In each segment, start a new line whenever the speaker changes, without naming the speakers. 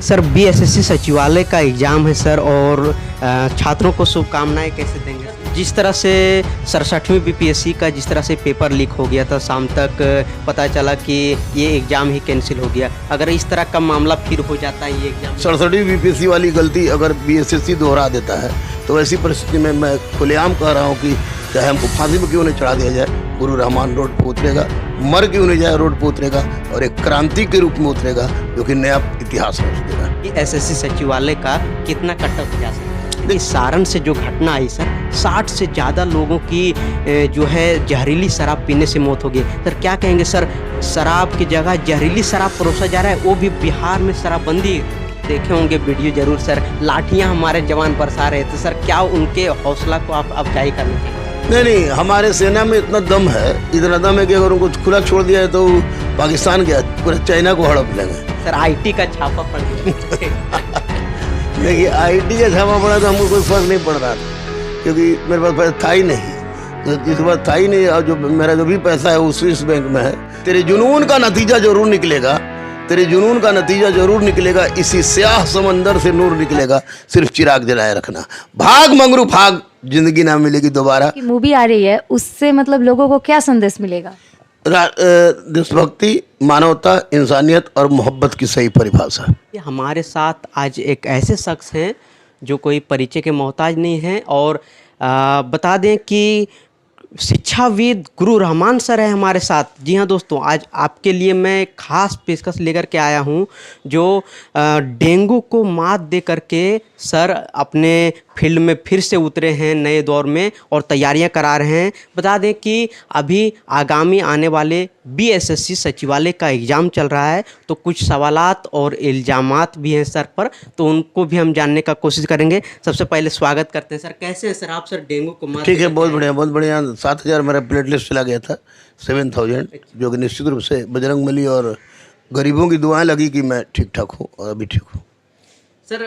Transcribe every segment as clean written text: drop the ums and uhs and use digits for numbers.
Sir BSSC सचिवालय का exam है सर और छात्रों को शुभकामनाएं कैसे देंगे? जिस तरह से 67वीं बीपीएससी का जिस तरह से पेपर लीक हो गया था, शाम तक पता चला कि ये एग्ज़ाम ही कैंसिल हो गया। अगर इस तरह का मामला फिर हो जाता है ये एग्ज़ाम
67वीं बीपीएससी वाली गलती अगर बीएसएससी दोहरा देता है तो ऐसी परिस्थिति में मैं खुलेआम कह रहा हूँ कि चाहे हमको फांसी में क्यों नहीं चढ़ा दिया जाए, गुरु रहमान रोड पर उतरेगा, मर क्यों नहीं जाए रोड पर उतरेगा और एक क्रांति के रूप में उतरेगा जो कि नया इतिहास रच देगा।
एसएससी सचिवालय का कितना कटअप जा सकता है? इस सारण से जो घटना आई सर, 60 से ज़्यादा लोगों की जो है जहरीली शराब पीने से मौत हो गई। सर क्या कहेंगे सर, शराब की जगह जहरीली शराब परोसा जा रहा है, वो भी बिहार में शराबबंदी। देखे होंगे वीडियो जरूर सर, लाठियां हमारे जवान बरसा रहे थे सर, क्या उनके हौसला को आप अफजाई करने चाहिए?
नहीं, हमारे सेना में इतना दम है, इतना दम है कि अगर उनको खुला छोड़ दिया है तो पाकिस्तान गया पूरा चाइना को हड़प लेंगे।
सर आईटी का छापा पड़ गया।
देखिए आईटी का छापा पड़ा तो हमको कोई फर्क नहीं पड़ रहा था क्योंकि मेरे पास पैसा था ही नहीं, तो जिस बात था ही नहीं और जो मेरा जो भी पैसा है वो स्विस बैंक में है। तेरे जुनून का नतीजा जरूर निकलेगा, तेरे जुनून का नतीजा जरूर निकलेगा, इसी स्याह समंदर से नूर निकलेगा, सिर्फ चिराग जलाए रखना। भाग मंगरू भाग, जिंदगी ना मिलेगी दोबारा।
मूवी आ रही है उससे मतलब लोगों को क्या संदेश मिलेगा?
देशभक्ति, मानवता, इंसानियत और मोहब्बत की सही परिभाषा।
हमारे साथ आज एक ऐसे शख्स हैं जो कोई परिचय के मोहताज नहीं हैं और बता दें कि शिक्षाविद गुरु रहमान सर है हमारे साथ। जी हाँ दोस्तों, आज आपके लिए मैं खास पेशकश लेकर के आया हूँ जो डेंगू को मात दे करके सर अपने फील्ड में फिर से उतरे हैं नए दौर में और तैयारियां करा रहे हैं। बता दें कि अभी आगामी आने वाले बीएसएससी सचिवालय का एग्ज़ाम चल रहा है, तो कुछ सवालात और इल्ज़ामात भी हैं सर पर, तो उनको भी हम जानने का कोशिश करेंगे। सबसे पहले स्वागत करते हैं सर। कैसे हैं सर आप? सर डेंगू को मात
ठीक है, बहुत बढ़िया बहुत बढ़िया। 7000 मेरा प्लेटलेट चला गया था, 7000, जो कि निश्चित रूप से बजरंगबली और गरीबों की दुआएं लगी कि मैं ठीक ठाक हूँ और अभी ठीक हूँ।
सर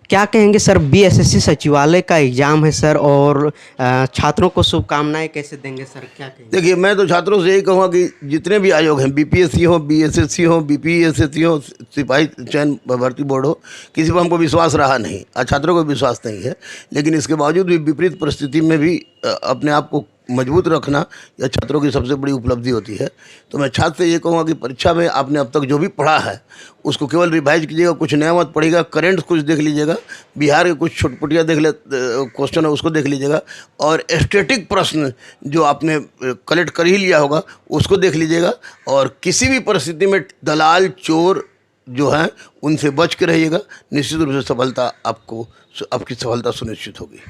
क्या कहेंगे सर, बीएसएससी सचिवालय का एग्ज़ाम है सर और छात्रों को शुभकामनाएं कैसे देंगे सर, क्या कहेंगे?
देखिए, मैं तो छात्रों से यही कहूँगा कि जितने भी आयोग हैं, बीपीएससी हो, बीएसएससी हो, बीपीएसएससी हो, सिपाही चयन भर्ती बोर्ड हो, किसी पर हमको विश्वास रहा नहीं और छात्रों को विश्वास नहीं है, लेकिन इसके बावजूद भी विपरीत परिस्थिति में भी अपने आप को मजबूत रखना यह छात्रों की सबसे बड़ी उपलब्धि होती है। तो मैं छात्र से ये कहूँगा कि परीक्षा में आपने अब तक जो भी पढ़ा है उसको केवल रिवाइज कीजिएगा, कुछ नया मत पढ़िएगा, करंट कुछ देख लीजिएगा, बिहार के कुछ छुटपुटिया क्वेश्चन है उसको देख लीजिएगा और स्टैटिक प्रश्न जो आपने कलेक्ट कर ही लिया होगा उसको देख लीजिएगा और किसी भी परिस्थिति में दलाल चोर जो हैं उनसे बच के रहिएगा। निश्चित रूप से सफलता आपकी सफलता सुनिश्चित होगी।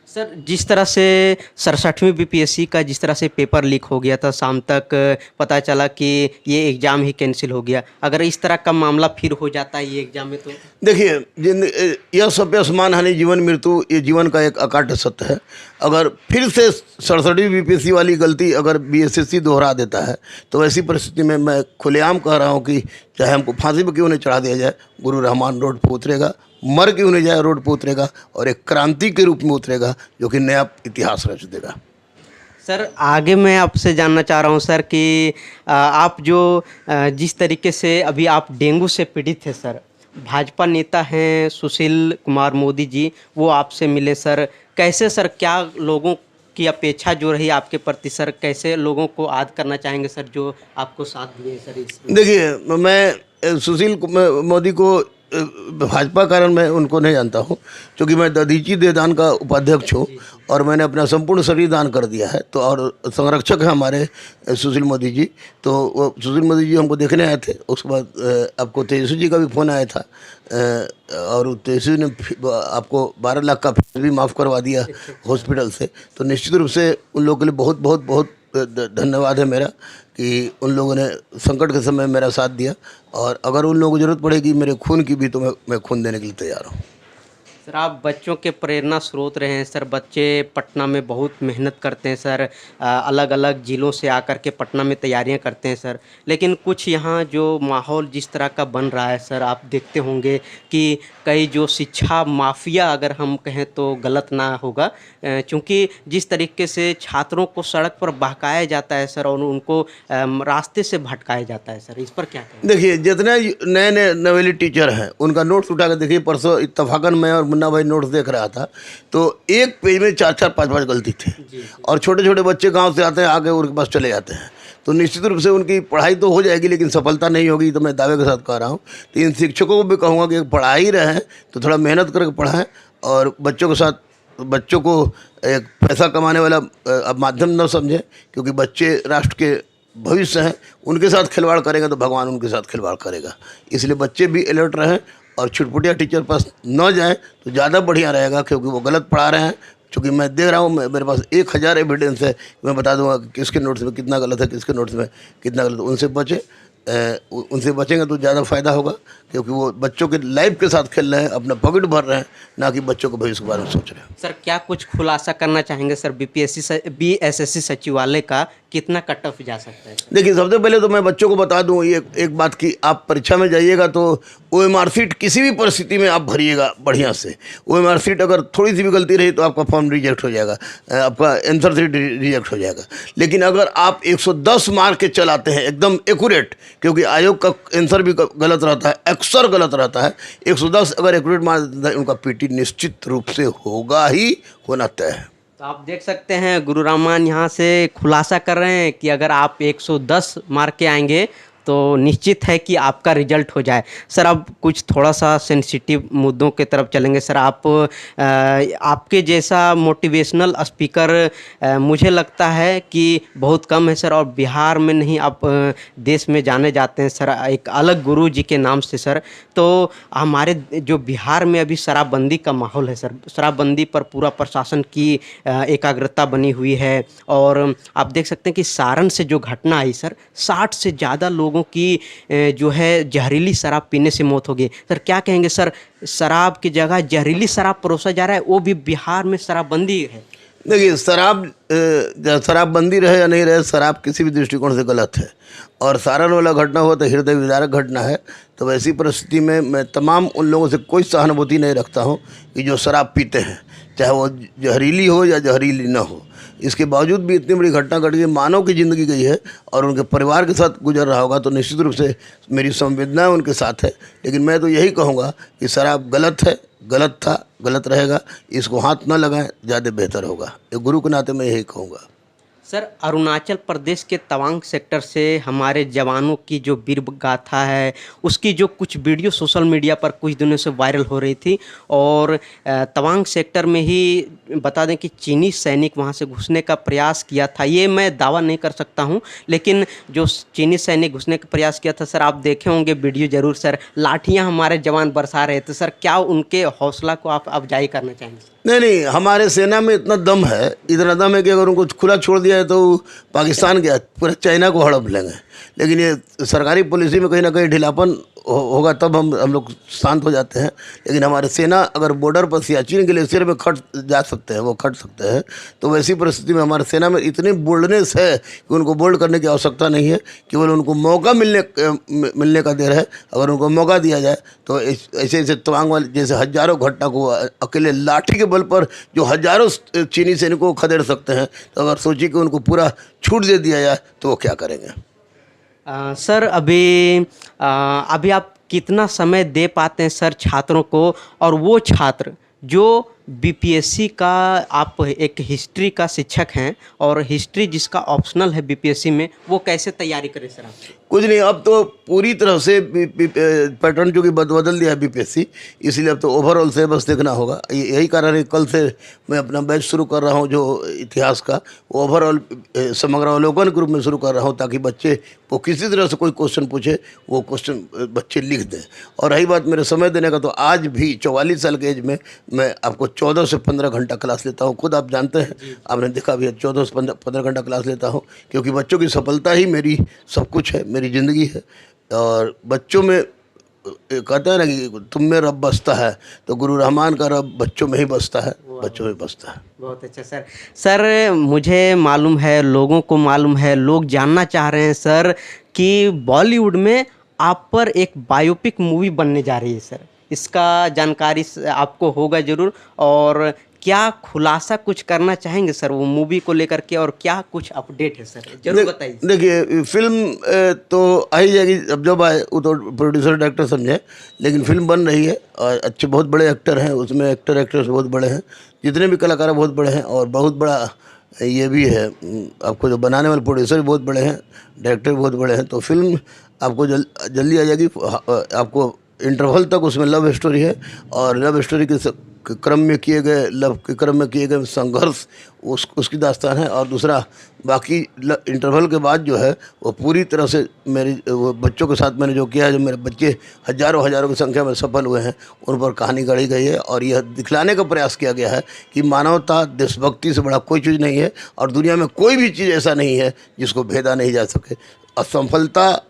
सर जिस तरह से 67वीं बीपीएससी का जिस तरह से पेपर लीक हो गया था, शाम तक पता चला कि ये एग्ज़ाम ही कैंसिल हो गया। अगर इस तरह का मामला फिर हो जाता है ये एग्ज़ाम में, तो
देखिए, यह सभ्य समान हानि जीवन मृत्यु, ये जीवन का एक अकाट्य सत्य है। अगर फिर से 67वीं बीपीएससी वाली गलती अगर बीएसएससी दोहरा देता है तो ऐसी परिस्थिति में मैं खुलेआम कह रहा हूँ कि चाहे हमको फांसी में क्यों नहीं चढ़ा दिया जाए, गुरु रहमान रोड पर उतरेगा, मर क्यों नहीं जाए रोड पर उतरेगा और एक क्रांति के रूप में उतरेगा जो कि नया इतिहास रच देगा।
सर आगे मैं आपसे जानना चाह रहा हूँ सर कि आप जो जिस तरीके से अभी आप डेंगू से पीड़ित थे सर, भाजपा नेता हैं सुशील कुमार मोदी जी, वो आपसे मिले सर। कैसे सर, क्या लोगों की अपेक्षा जो रही आपके प्रति सर, कैसे लोगों को याद करना चाहेंगे सर जो आपको साथ दिए सर इसमें?
देखिए, मैं सुशील मोदी को भाजपा कारण मैं उनको नहीं जानता हूँ क्योंकि मैं दधीची देदान का उपाध्यक्ष हूँ और मैंने अपना संपूर्ण शरीर दान कर दिया है। तो और संरक्षक हैं हमारे सुशील मोदी जी, तो वो सुशील मोदी जी हमको देखने आए थे। उसके बाद आपको तेजस्वी जी का भी फ़ोन आया था और तेजस्वी ने आपको 12 लाख का फीस भी माफ़ करवा दिया हॉस्पिटल से। तो निश्चित रूप से उन लोगों के लिए बहुत बहुत बहुत धन्यवाद है मेरा कि उन लोगों ने संकट के समय मेरा साथ दिया और अगर उन लोगों को ज़रूरत पड़ेगी मेरे खून की भी तो मैं खून देने के लिए तैयार हूँ।
सर आप बच्चों के प्रेरणा स्रोत रहे हैं सर। बच्चे पटना में बहुत मेहनत करते हैं सर, अलग अलग ज़िलों से आकर के पटना में तैयारियां करते हैं सर। लेकिन कुछ यहाँ जो माहौल जिस तरह का बन रहा है सर, आप देखते होंगे कि कई जो शिक्षा माफिया, अगर हम कहें तो गलत ना होगा, क्योंकि जिस तरीके से छात्रों को सड़क पर बहकाया जाता है सर और उनको रास्ते से भटकाया जाता है सर, इस पर क्या कहें?
देखिए, जितने नए नए नवेली टीचर हैं उनका नोट्स उठा कर देखिए। परसों इत्तफाकन मैं और मुन्ना भाई नोट्स देख रहा था, तो एक पेज में 4-4 5-5 गलती थी। और छोटे छोटे बच्चे गांव से आते हैं, आगे उनके पास चले जाते हैं। तो निश्चित रूप से उनकी पढ़ाई तो हो जाएगी, लेकिन सफलता नहीं होगी, तो मैं दावे के साथ कह रहा हूँ। तो इन शिक्षकों को भी कहूँगा कि पढ़ा ही रहे हैं तो थोड़ा मेहनत करके पढ़ाएं, और बच्चों के साथ बच्चों को एक पैसा कमाने वाला अब माध्यम न समझें, क्योंकि बच्चे राष्ट्र के भविष्य हैं। उनके साथ खिलवाड़ करेंगे तो भगवान उनके साथ खिलवाड़ करेगा। इसलिए बच्चे भी अलर्ट रहें और छुटपुटिया टीचर पास न जाएं तो ज़्यादा बढ़िया रहेगा, क्योंकि वो गलत पढ़ा रहे हैं। क्योंकि मैं दे रहा हूँ, मेरे पास 1000 एविडेंस है, मैं बता दूंगा कि किसके नोट्स में कितना गलत है, किसके नोट्स में कितना गलत है। उनसे बचें, उनसे बचेंगे तो ज़्यादा फायदा होगा, क्योंकि वो बच्चों के लाइफ के साथ खेल रहे हैं, अपना पॉकेट भर रहे हैं, ना कि बच्चों के भविष्य के बारे में सोच रहे हैं।
सर क्या कुछ खुलासा करना चाहेंगे सर? बीएसएससी सचिवालय का कितना कट ऑफ जा सकता है?
देखिए, सबसे पहले तो मैं बच्चों को बता दूं ये एक बात कि आप परीक्षा में जाइएगा तो OMR शीट किसी भी परिस्थिति में आप भरिएगा बढ़िया से। OMR शीट अगर थोड़ी सी भी गलती रही तो आपका फॉर्म रिजेक्ट हो जाएगा, आपका आंसर शीट रिजेक्ट हो जाएगा। लेकिन अगर आप 110 मार्क के चलाते हैं एकदम एक्यूरेट, क्योंकि आयोग का आंसर भी गलत रहता है, अक्सर गलत रहता है, 110 अगर एक्यूरेट मार्क, उनका PT निश्चित रूप से होगा ही, होना तय है।
तो आप देख सकते हैं गुरु रामान यहाँ से खुलासा कर रहे हैं कि अगर आप 110 मार्क के आएंगे तो निश्चित है कि आपका रिजल्ट हो जाए। सर अब कुछ थोड़ा सा सेंसिटिव मुद्दों के तरफ चलेंगे सर। आपके जैसा मोटिवेशनल स्पीकर मुझे लगता है कि बहुत कम है सर, और बिहार में नहीं, आप देश में जाने जाते हैं सर एक अलग गुरु जी के नाम से सर। तो हमारे जो बिहार में अभी शराबबंदी का माहौल है सर, शराबबंदी पर पूरा प्रशासन की एकाग्रता बनी हुई है, और आप देख सकते हैं कि सारण से जो घटना आई सर, 60 से ज़्यादा लोगों की जो है जहरीली शराब पीने से मौत हो गई। सर क्या कहेंगे सर, शराब की जगह जहरीली शराब परोसा जा रहा है, वो भी बिहार में शराबबंदी है।
देखिए, शराबबंदी रहे या नहीं रहे, शराब किसी भी दृष्टिकोण से गलत है। और सारण वाला घटना हुआ तो हृदय विदारक घटना है। तो वैसी परिस्थिति में मैं तमाम उन लोगों से कोई सहानुभूति नहीं रखता हूं कि जो शराब पीते हैं, चाहे वो जहरीली हो या जहरीली ना हो। इसके बावजूद भी इतनी बड़ी घटना घट गई, मानव की ज़िंदगी गई है और उनके परिवार के साथ गुजर रहा होगा, तो निश्चित रूप से मेरी संवेदनाएं उनके साथ है। लेकिन मैं तो यही कहूँगा कि शराब गलत है, गलत था, गलत रहेगा, इसको हाथ न लगाएं, ज़्यादा बेहतर होगा। एक गुरु के नाते मैं यही कहूँगा।
सर अरुणाचल प्रदेश के तवांग सेक्टर से हमारे जवानों की जो वीर गाथा है, उसकी जो कुछ वीडियो सोशल मीडिया पर कुछ दिनों से वायरल हो रही थी, और तवांग सेक्टर में ही बता दें कि चीनी सैनिक वहां से घुसने का प्रयास किया था। ये मैं दावा नहीं कर सकता हूं, लेकिन जो चीनी सैनिक घुसने का प्रयास किया था सर, आप देखे होंगे वीडियो ज़रूर सर, लाठियां हमारे जवान बरसा रहे थे सर। क्या उनके हौसला को आप अफजाई करना चाहेंगे?
नहीं, हमारे सेना में इतना दम है, इतना दम है कि अगर उनको खुला छोड़ दिया है तो पाकिस्तान गया पूरा चाइना को हड़प लेंगे। लेकिन ये सरकारी पॉलिसी में कहीं ना कहीं ढीलापन होगा, तब हम लोग शांत हो जाते हैं। लेकिन हमारे सेना अगर बॉर्डर पर सियाचिन ग्लेशियर में खट जा सकते हैं, वो खट सकते हैं, तो वैसी परिस्थिति में हमारे सेना में इतनी बोल्डनेस है कि उनको बोल्ड करने की आवश्यकता नहीं है, केवल उनको मौका मिलने का देर है। अगर उनको मौका दिया जाए तो ऐसे ऐसे तवांग वाले जैसे हजारों घटना को अकेले लाठी के बल पर जो हजारों चीनी सैनिकों को खदेड़ सकते हैं, तो अगर सोचिए कि उनको पूरा छूट दे दिया जाए तो वो क्या करेंगे।
सर अभी आप कितना समय दे पाते हैं सर छात्रों को, और वो छात्र जो बीपीएससी का, आप एक हिस्ट्री का शिक्षक हैं और हिस्ट्री जिसका ऑप्शनल है बीपीएससी में, वो कैसे तैयारी करें सर? आप
कुछ नहीं, अब तो पूरी तरह से पैटर्न जो कि बदल दिया है बीपीएससी, इसलिए अब तो ओवरऑल सिलेबस देखना होगा। यही कारण है कल से मैं अपना बैच शुरू कर रहा हूं जो इतिहास का, ओवरऑल समग्र अवलोकन के रूप में शुरू कर रहा हूं, ताकि बच्चे वो किसी तरह से कोई क्वेश्चन पूछे वो क्वेश्चन बच्चे लिख दें। और रही बात मेरे समय देने का, तो आज भी 44 साल के एज में मैं आपको 14 से 15 घंटा क्लास लेता हूँ। खुद आप जानते हैं, आपने देखा भी है, 14 से 15 घंटा क्लास लेता हूँ, क्योंकि बच्चों की सफलता ही मेरी सब कुछ है, मेरी ज़िंदगी है। और बच्चों में कहते हैं ना कि तुम में रब बसता है, तो गुरु रहमान का रब बच्चों में ही बसता है, बच्चों में बसता है।
बहुत अच्छा सर। सर मुझे मालूम है, लोगों को मालूम है, लोग जानना चाह रहे हैं सर कि बॉलीवुड में आप पर एक बायोपिक मूवी बनने जा रही है सर। इसका जानकारी आपको होगा ज़रूर, और क्या खुलासा कुछ करना चाहेंगे सर वो मूवी को लेकर के, और क्या कुछ अपडेट है सर, जरूर बताइए।
देखिए फिल्म तो आ ही जाएगी, अब जब आए वो तो प्रोड्यूसर डायरेक्टर समझे, लेकिन फिल्म बन रही है और अच्छे बहुत बड़े एक्टर हैं उसमें, एक्टर एक्ट्रेस बहुत बड़े हैं, जितने भी कलाकार बहुत बड़े हैं, और बहुत बड़ा ये भी है आपको जो बनाने वाले प्रोड्यूसर भी बहुत बड़े हैं, डायरेक्टर भी बहुत बड़े हैं। तो फिल्म आपको जल्दी आ जाएगी। आपको इंटरवल तक उसमें लव स्टोरी है, और लव स्टोरी के क्रम में किए गए, लव के क्रम में किए गए संघर्ष उसकी दास्तान है। और दूसरा बाकी इंटरवल के बाद जो है वो पूरी तरह से मेरी वो बच्चों के साथ मैंने जो किया है, जो मेरे बच्चे हज़ारों हज़ारों की संख्या में सफल हुए हैं, उन पर कहानी गढ़ी गई है। और यह दिखलाने का प्रयास किया गया है कि मानवता, देशभक्ति से बड़ा कोई चीज़ नहीं है, और दुनिया में कोई भी चीज़ ऐसा नहीं है जिसको भेदा नहीं जा सके। असफलता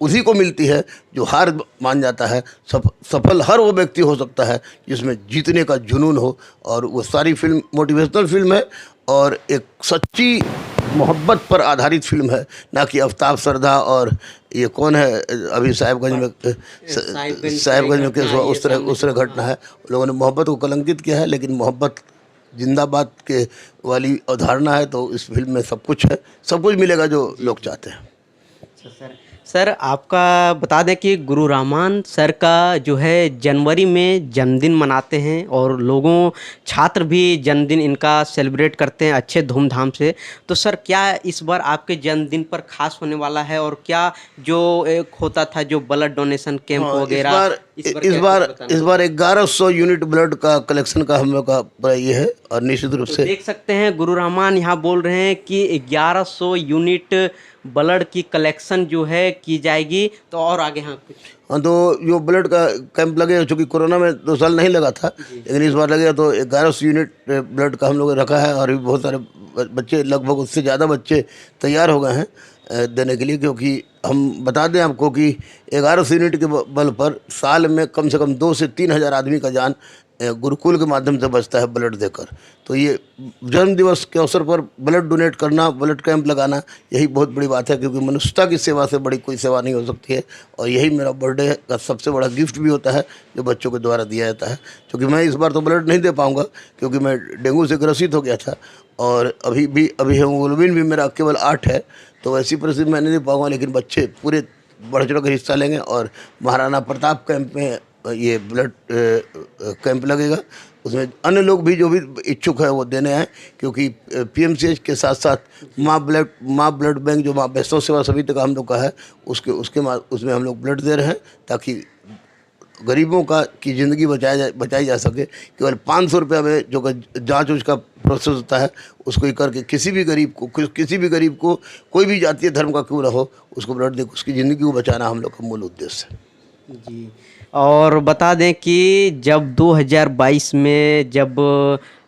उसी को मिलती है जो हार मान जाता है। सफल हर वो व्यक्ति हो सकता है जिसमें जीतने का जुनून हो। और वो सारी फिल्म मोटिवेशनल फिल्म है, और एक सच्ची मोहब्बत पर आधारित फिल्म है, ना कि आफ्ताब सरदा और ये कौन है अभी साहिबगंज में केस हुआ उस तरह घटना है। लोगों ने मोहब्बत को कलंकित किया है, लेकिन मोहब्बत जिंदाबाद के वाली अवधारणा है। तो इस फिल्म में सब कुछ है, सब कुछ मिलेगा जो लोग चाहते हैं।
अच्छा सर, आपका बता दें कि गुरु रहमान सर का जो है जनवरी में जन्मदिन मनाते हैं, और लोगों छात्र भी जन्मदिन इनका सेलिब्रेट करते हैं अच्छे धूमधाम से। तो सर क्या इस बार आपके जन्मदिन पर खास होने वाला है, और क्या जो एक होता था जो ब्लड डोनेशन कैंप वगैरह,
इस बार 1100 यूनिट ब्लड का कलेक्शन का हम लोग का ये है। और निश्चित रूप से
देख सकते हैं गुरु रहमान यहाँ बोल रहे हैं कि 1100 यूनिट ब्लड की कलेक्शन जो है की जाएगी। तो और आगे हाँ कुछ?
हाँ, तो जो ब्लड का कैंप लगेगा, चूँकि कोरोना में 2 साल नहीं लगा था, लेकिन इस बार लगेगा, तो 1100 यूनिट ब्लड का हम लोग रखा है। और भी बहुत सारे बच्चे, लगभग उससे ज़्यादा बच्चे तैयार हो गए हैं देने के लिए। क्योंकि हम बता दें आपको कि 1100 यूनिट के बल पर साल में कम से कम 2 से 3 हज़ार आदमी का जान गुरुकुल के माध्यम से बचता है ब्लड देकर। तो ये जन्म दिवस के अवसर पर ब्लड डोनेट करना, ब्लड कैंप लगाना, यही बहुत बड़ी बात है। क्योंकि मनुष्यता की सेवा से बड़ी कोई सेवा नहीं हो सकती है। और यही मेरा बर्थडे का सबसे बड़ा गिफ्ट भी होता है जो बच्चों के द्वारा दिया जाता है। क्योंकि मैं इस बार तो ब्लड नहीं दे पाऊँगा, क्योंकि मैं डेंगू से ग्रसित हो गया था, और अभी हीमोग्लोबिन भी मेरा केवल 8 है। तो ऐसी परिस्थिति मैं नहीं दे पाऊँगा, लेकिन बच्चे पूरे बढ़ चढ़ कर हिस्सा लेंगे। और महाराणा प्रताप कैंप में ये ब्लड कैंप लगेगा, उसमें अन्य लोग भी जो भी इच्छुक है वो देने आए। क्योंकि पीएमसीएच के साथ साथ माँ ब्लड बैंक जो माँ वैष्णव सेवा समिति का हम लोग का है, उसमें हम लोग ब्लड दे रहे हैं, ताकि गरीबों की ज़िंदगी बचाई जा सके। केवल 500 रुपये में जो जाँच उसका प्रोसेस होता है, उसको ही करके किसी भी गरीब को कोई भी जातीय धर्म का क्यों ना हो, उसको ब्लड दे उसकी ज़िंदगी को बचाना हम लोग का मूल उद्देश्य है
जी। और बता दें कि जब 2022 में जब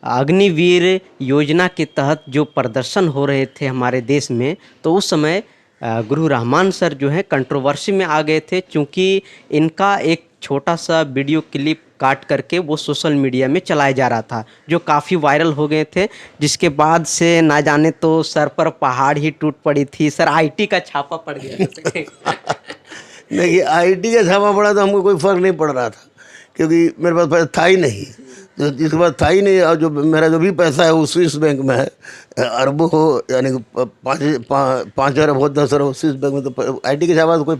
अग्निवीर योजना के तहत जो प्रदर्शन हो रहे थे हमारे देश में, तो उस समय गुरु रहमान सर जो है कंट्रोवर्सी में आ गए थे, क्योंकि इनका एक छोटा सा वीडियो क्लिप काट करके वो सोशल मीडिया में चलाया जा रहा था, जो काफ़ी वायरल हो गए थे। जिसके बाद से ना जाने तो सर पर पहाड़ ही टूट पड़ी थी सर, आईटी का छापा पड़ गया।
देखिए, आईटी का छापा पड़ा तो हमको कोई फ़र्क नहीं पड़ रहा था, क्योंकि मेरे पास पैसा था ही नहीं। जो जिसके पास था ही नहीं, और जो मेरा जो भी पैसा है वो स्विस बैंक में है, अरबों हो, यानी 5 अरब हो, 10 अरब हो स्विस बैंक में। तो आईटी के छापा तो कोई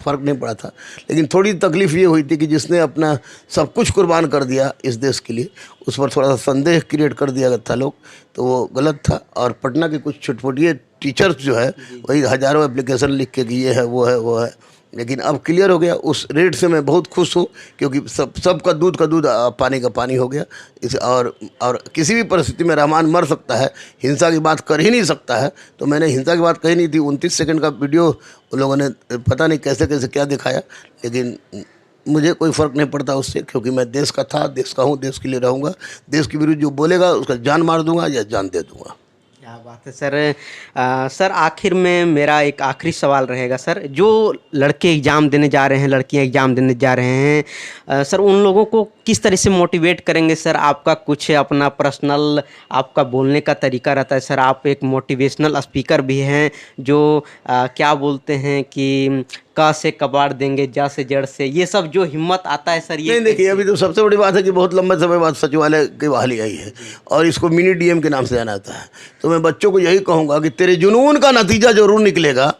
फ़र्क नहीं पड़ा था। लेकिन थोड़ी तकलीफ़ ये हुई थी कि जिसने अपना सब कुछ कुर्बान कर दिया इस देश के लिए, उस पर थोड़ा सा संदेह क्रिएट कर दिया था लोग, तो वो गलत था। और पटना के कुछ छुटपुटिये टीचर्स जो है वही हज़ारों एप्लीकेशन लिख के कि ये है वो है, लेकिन अब क्लियर हो गया। उस रेट से मैं बहुत खुश हूँ, क्योंकि सबका दूध का दूध पानी का पानी हो गया। और किसी भी परिस्थिति में रहमान मर सकता है, हिंसा की बात कर ही नहीं सकता है। तो मैंने हिंसा की बात कही नहीं थी। 29 सेकंड का वीडियो उन लोगों ने पता नहीं कैसे क्या दिखाया, लेकिन मुझे कोई फ़र्क नहीं पड़ता उससे, क्योंकि मैं देश का था, देश का हूँ, देश के लिए रहूँगा। देश के विरुद्ध जो बोलेगा उसका जान मार दूँगा या जान दे दूँगा।
क्या बात है सर। सर आखिर में मेरा एक आखिरी सवाल रहेगा सर, जो लड़के एग्ज़ाम देने जा रहे हैं, लड़कियां एग्ज़ाम देने जा रहे हैं, सर उन लोगों को किस तरह से मोटिवेट करेंगे सर? आपका कुछ अपना पर्सनल आपका बोलने का तरीका रहता है सर, आप एक मोटिवेशनल स्पीकर भी हैं जो क्या बोलते हैं कि क से कबाड़ देंगे, ज से जड़ से, ये सब जो हिम्मत आता है सर, ये
नहीं देखिए, अभी तो सबसे बड़ी बात है कि बहुत लंबे समय बाद सचिवालय की बहाली आई है और इसको मिनी डीएम के नाम से जाना जाता है। तो मैं बच्चों को यही कहूँगा कि तेरे जुनून का नतीजा जरूर निकलेगा,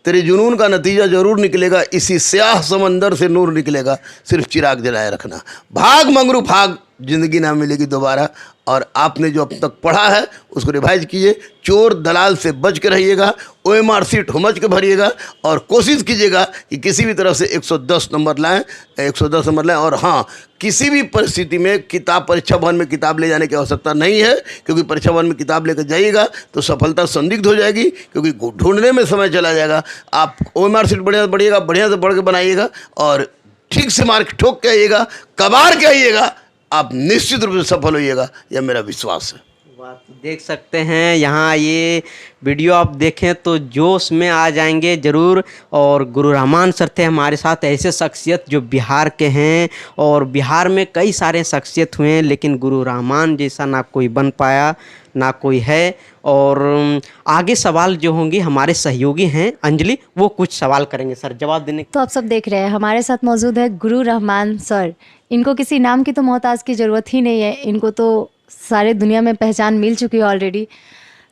तेरे जुनून का नतीजा जरूर निकलेगा, इसी स्याह समंदर से नूर निकलेगा, सिर्फ चिराग जलाए रखना। भाग मंगरू भाग, जिंदगी ना मिलेगी दोबारा। और आपने जो अब तक पढ़ा है उसको रिवाइज कीजिए, चोर दलाल से बच के रहिएगा, OMR सीट हुमच के भरिएगा और कोशिश कीजिएगा कि किसी भी तरह से 110 नंबर लाएं, 110 नंबर लाएं। और हाँ, किसी भी परिस्थिति में किताब परीक्षा भवन में किताब ले जाने की आवश्यकता नहीं है, क्योंकि परीक्षा भवन में किताब लेकर जाइएगा तो सफलता संदिग्ध हो जाएगी, क्योंकि ढूंढने में समय चला जाएगा। आप OMR सीट बढ़िया से बढ़ के बनाइएगा और ठीक से मार्क ठोक के आइएगा, कबाड़ के आइएगा, आप निश्चित रूप से सफल होइएगा, यह मेरा विश्वास है।
बात देख सकते हैं यहाँ, ये वीडियो आप देखें तो जोश में आ जाएंगे ज़रूर। और गुरु रहमान सर थे हमारे साथ, ऐसे शख्सियत जो बिहार के हैं, और बिहार में कई सारे शख्सियत हुए हैं लेकिन गुरु रहमान जैसा ना कोई बन पाया ना कोई है। और आगे सवाल जो होंगे हमारे सहयोगी हैं अंजलि, वो कुछ सवाल करेंगे सर, जवाब देने।
तो आप सब देख रहे हैं, हमारे साथ मौजूद है गुरु रहमान सर। इनको किसी नाम की तो मोहताज की ज़रूरत ही नहीं है, इनको तो सारे दुनिया में पहचान मिल चुकी है ऑलरेडी।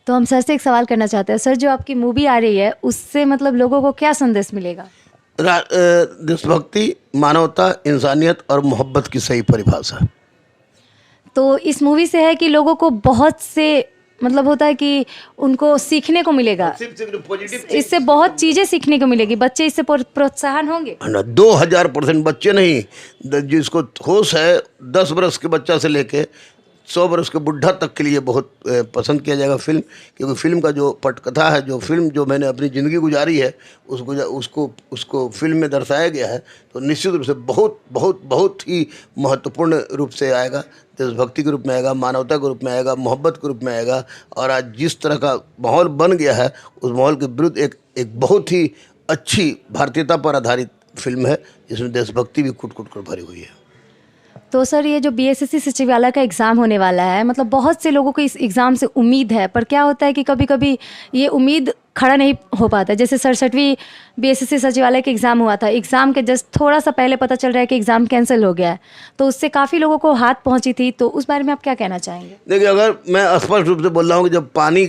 तो हम सर से एक सवाल करना चाहते हैं, सर जो आपकी मूवी आ रही है उससे मतलब लोगों को क्या संदेश मिलेगा?
देशभक्ति, मानवता, इंसानियत और मोहब्बत की सही परिभाषा।
तो इस मूवी से है कि लोगों को बहुत से मतलब होता है कि उनको सीखने को मिलेगा, इससे बहुत चीज़ें सीखने को मिलेगी, बच्चे इससे प्रोत्साहन होंगे।
2000% बच्चे नहीं, जिसको होश है 10 बरस के बच्चा से लेके 100 बरस के बुढ़ा तक के लिए बहुत पसंद किया जाएगा फिल्म। क्योंकि फिल्म का जो पटकथा है, जो फिल्म जो मैंने अपनी ज़िंदगी गुजारी है उसको फिल्म में दर्शाया गया है, तो निश्चित रूप से बहुत बहुत बहुत ही महत्वपूर्ण रूप से आएगा। देशभक्ति के रूप में आएगा, मानवता के रूप में आएगा, मोहब्बत के रूप में आएगा। और आज जिस तरह का माहौल बन गया है उस माहौल के विरुद्ध एक बहुत ही अच्छी भारतीयता पर आधारित फिल्म है, जिसमें देशभक्ति भी कुट कुट कर भरी हुई है।
तो सर ये जो BSSC सचिवालय का एग्ज़ाम होने वाला है, मतलब बहुत से लोगों को इस एग्ज़ाम से उम्मीद है, पर क्या होता है कि कभी कभी ये उम्मीद खड़ा नहीं हो पाता। जैसे 67वीं BSSC सचिवालय के एग्ज़ाम हुआ था, एग्ज़ाम के जस्ट थोड़ा सा पहले पता चल रहा है कि एग्ज़ाम कैंसिल हो गया है, तो उससे काफ़ी लोगों को हाथ पहुंची थी। तो उस बारे में आप क्या कहना चाहेंगे?
देखिए, अगर मैं स्पष्ट रूप से बोल रहा हूँ कि जब पानी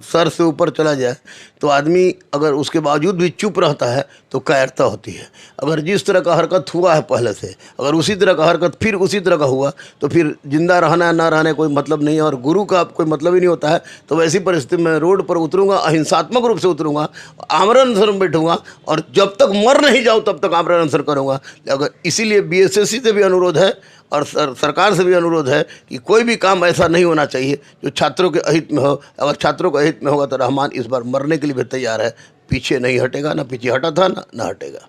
सर से ऊपर चला जाए तो आदमी अगर उसके बावजूद भी चुप रहता है तो कायरता होती है। अगर जिस तरह का हरकत हुआ है पहले से, अगर उसी तरह का हरकत फिर उसी तरह का हुआ तो फिर जिंदा रहना ना रहने कोई मतलब नहीं है, और गुरु का कोई मतलब ही नहीं होता है। तो वैसी परिस्थिति में रोड पर उतरूँगा, अहिंसात्मक रूप से उतरूँगा, आमरण अनशन में बैठूँगा और जब तक मर नहीं जाऊँ तब तक आमरण अनशन करूँगा। अगर इसीलिए BSSC से भी अनुरोध है और सरकार से भी अनुरोध है कि कोई भी काम ऐसा नहीं होना चाहिए जो छात्रों के अहित में हो। अगर छात्रों के अहित में होगा तो रहमान इस बार मरने के लिए भी तैयार है, पीछे नहीं हटेगा, ना पीछे हटा था ना हटेगा।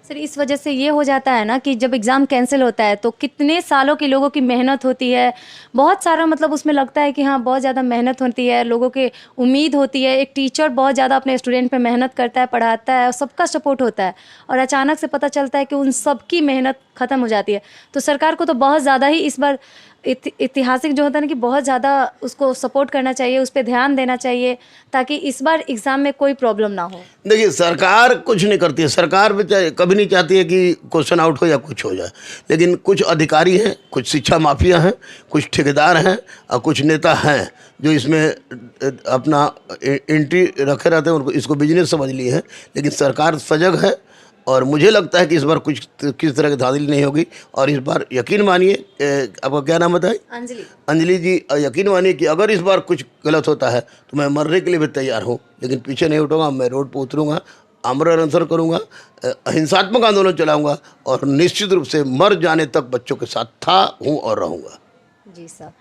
सर इस वजह से ये हो जाता है ना कि जब एग्ज़ाम कैंसिल होता है तो कितने सालों के लोगों की मेहनत होती है, बहुत सारा मतलब उसमें लगता है कि हाँ बहुत ज़्यादा मेहनत होती है, लोगों की उम्मीद होती है, एक टीचर बहुत ज़्यादा अपने स्टूडेंट पे मेहनत करता है, पढ़ाता है और सबका सपोर्ट होता है, और अचानक से पता चलता है कि उन सबकी मेहनत ख़त्म हो जाती है। तो सरकार को तो बहुत ज़्यादा ही इस बार ऐतिहासिक जो होता है ना कि बहुत ज़्यादा उसको सपोर्ट करना चाहिए, उस पर ध्यान देना चाहिए ताकि इस बार एग्ज़ाम में कोई प्रॉब्लम ना हो।
देखिए, सरकार कुछ नहीं करती है, सरकार भी कभी नहीं चाहती है कि क्वेश्चन आउट हो या कुछ हो जाए, लेकिन कुछ अधिकारी हैं, कुछ शिक्षा माफिया हैं, कुछ ठेकेदार हैं और कुछ नेता हैं जो इसमें अपना एंट्री रखे रहते हैं, उनको इसको बिजनेस समझ लिए हैं। लेकिन सरकार सजग है और मुझे लगता है कि इस बार कुछ किस तरह की धांधली नहीं होगी। और इस बार यकीन मानिए, आपका क्या नाम बताए? अंजलि जी, यकीन मानिए कि अगर इस बार कुछ गलत होता है तो मैं मरने के लिए भी तैयार हूँ, लेकिन पीछे नहीं उठूँगा। मैं रोड पर उतरूँगा, आमरण अनशन करूँगा, अहिंसात्मक आंदोलन चलाऊँगा और निश्चित रूप से मर जाने तक बच्चों के साथ था, हूँ और रहूँगा।
जी सर।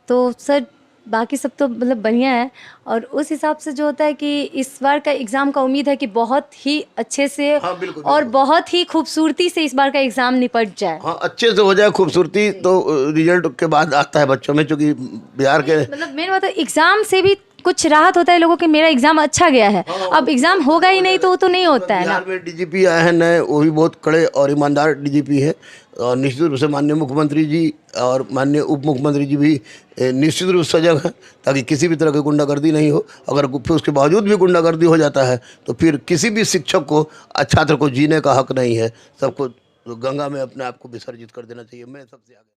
तो सर बाकी सब तो मतलब बढ़िया है, और उस हिसाब से जो होता है कि इस बार का एग्ज़ाम का उम्मीद है कि बहुत ही अच्छे से और बहुत ही खूबसूरती से इस बार का एग्ज़ाम निपट जाए।
हाँ, अच्छे से हो जाए। खूबसूरती तो रिजल्ट के बाद आता है बच्चों में, क्योंकि बिहार के
मतलब मेन बात है एग्ज़ाम से भी कुछ राहत होता है लोगों के, मेरा एग्जाम अच्छा गया है। अब एग्जाम होगा ही नहीं तो वो तो नहीं होता है ना।
बिहार में डीजीपी आए हैं नए, वो भी बहुत कड़े और ईमानदार डीजीपी है, और निश्चित रूप से माननीय मुख्यमंत्री जी और माननीय उप मुख्यमंत्री जी भी निश्चित रूप से सजग हैं, ताकि किसी भी तरह की गुंडागर्दी नहीं हो। अगर फिर उसके बावजूद भी गुंडागर्दी हो जाता है तो फिर किसी भी शिक्षक को, छात्र को जीने का हक नहीं है। सबको गंगा में अपने आप को विसर्जित कर देना चाहिए। मैं सबसे आगे